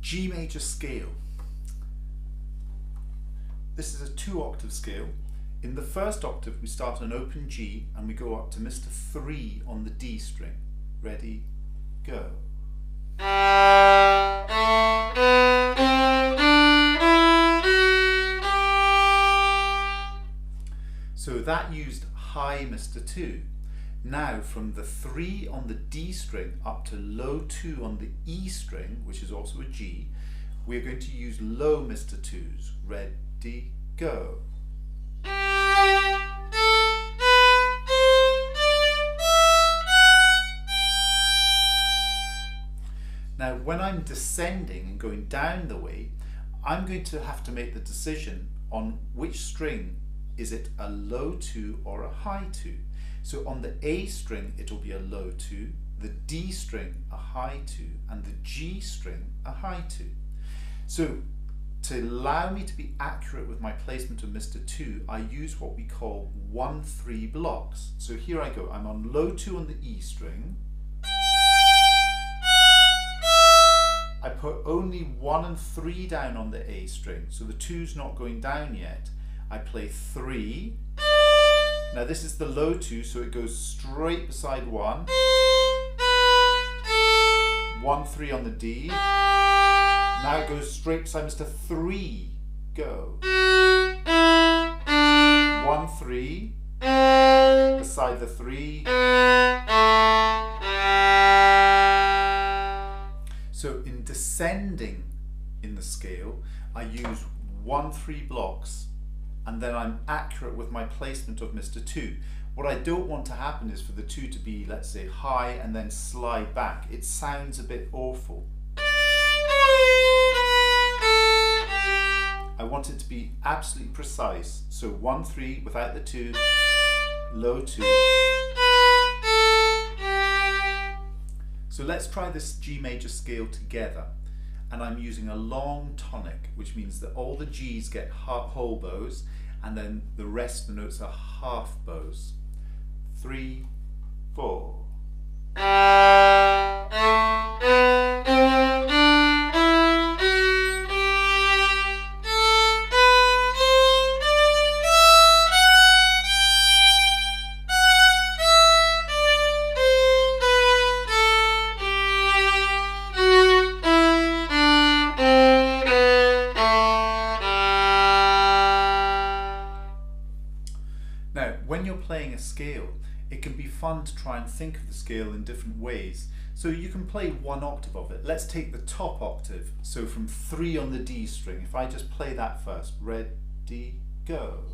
G major scale. This is a 2-octave scale. In the first octave we start on open G and we go up to Mr. 3 on the D string. Ready, go. So that used high Mr. 2. Now from the 3 on the D string up to low 2 on the E string, which is also a G, we're going to use low Mr. 2s. Ready, go. Now when I'm descending and going down the way, I'm going to have to make the decision on which string. Is it a low 2 or a high 2? So on the A string it'll be a low 2, the D string a high 2, and the G string a high 2. So to allow me to be accurate with my placement of Mr. 2, I use what we call 1-3 blocks. So here I go, I'm on low 2 on the E string. I put only 1 and 3 down on the A string, so the 2's not going down yet. I play 3. Now this is the low 2, so it goes straight beside 1. 1-3 on the D. Now it goes straight beside Mr. 3. Go. 1-3 beside the 3. So in descending in the scale, I use 1-3 blocks, and then I'm accurate with my placement of Mr. 2. What I don't want to happen is for the 2 to be, let's say, high and then slide back. It sounds a bit awful. I want it to be absolutely precise. So 1-3 without the 2, low 2. So let's try this G major scale together. And I'm using a long tonic, which means that all the G's get whole bows and then the rest of the notes are half bows. 3, 4. Now, when you're playing a scale, it can be fun to try and think of the scale in different ways. So you can play 1 octave of it. Let's take the top octave. So from 3 on the D string. If I just play that first. Ready, go.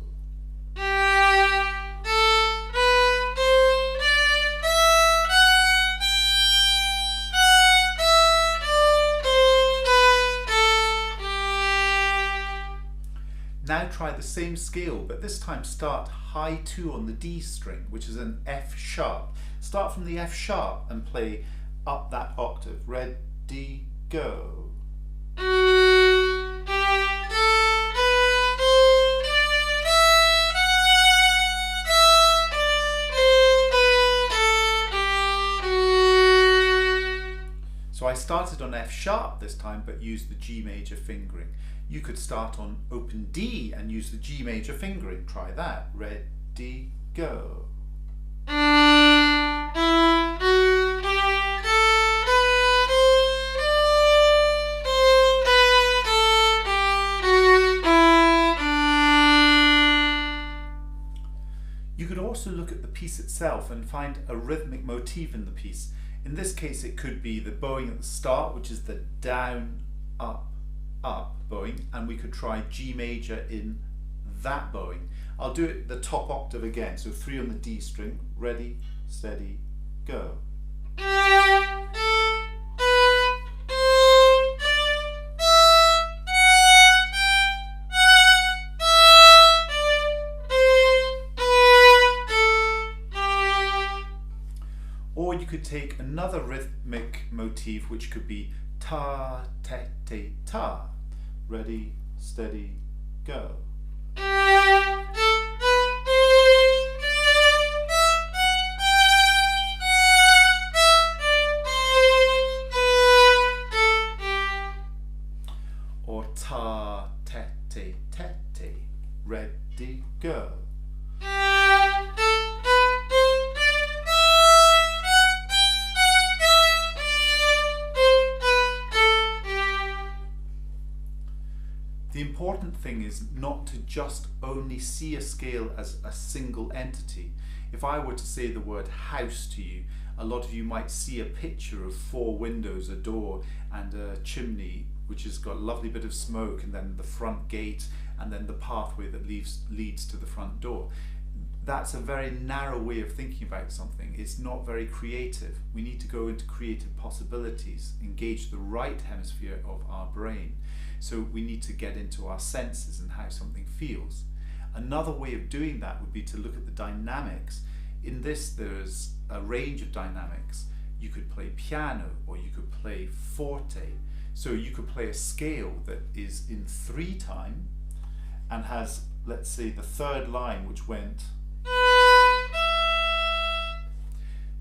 Now try the same scale, but this time start high 2 on the D string, which is an F sharp. Start from the F sharp and play up that octave. Ready, go. So I started on F sharp this time, but used the G major fingering. You could start on open D and use the G major fingering. Try that. Ready, go. You could also look at the piece itself and find a rhythmic motif in the piece. In this case, it could be the bowing at the start, which is the down, up, up bowing, and we could try G major in that bowing. I'll do it the top octave again, so 3 on the D string. Ready, steady, go. Or you could take another rhythmic motif, which could be ta, te, te, ta. Ready, steady, go. The important thing is not to just only see a scale as a single entity. If I were to say the word house to you, a lot of you might see a picture of 4 windows, a door and a chimney which has got a lovely bit of smoke, and then the front gate, and then the pathway that leads to the front door. That's a very narrow way of thinking about something. It's not very creative. We need to go into creative possibilities, engage the right hemisphere of our brain. So we need to get into our senses and how something feels. Another way of doing that would be to look at the dynamics. In this, there's a range of dynamics. You could play piano, or you could play forte. So you could play a scale that is in 3 time and has, let's say, the 3rd line which went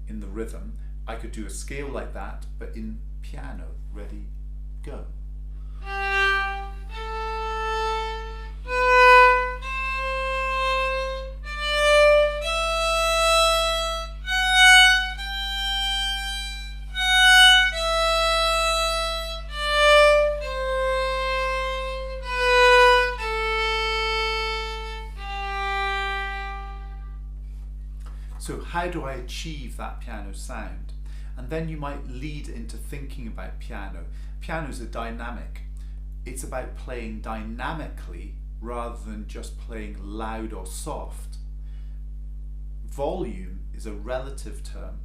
in the rhythm. I could do a scale like that, but in piano. Ready, go. So how do I achieve that piano sound? And then you might lead into thinking about piano. Piano is a dynamic. It's about playing dynamically rather than just playing loud or soft. Volume is a relative term,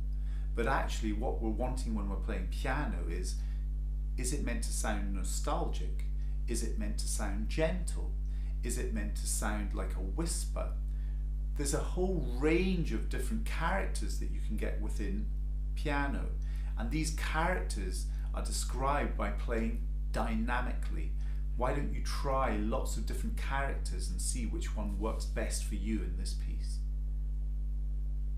but actually what we're wanting when we're playing piano is it meant to sound nostalgic? Is it meant to sound gentle? Is it meant to sound like a whisper? There's a whole range of different characters that you can get within piano, and these characters are described by playing dynamically. Why don't you try lots of different characters and see which one works best for you in this piece?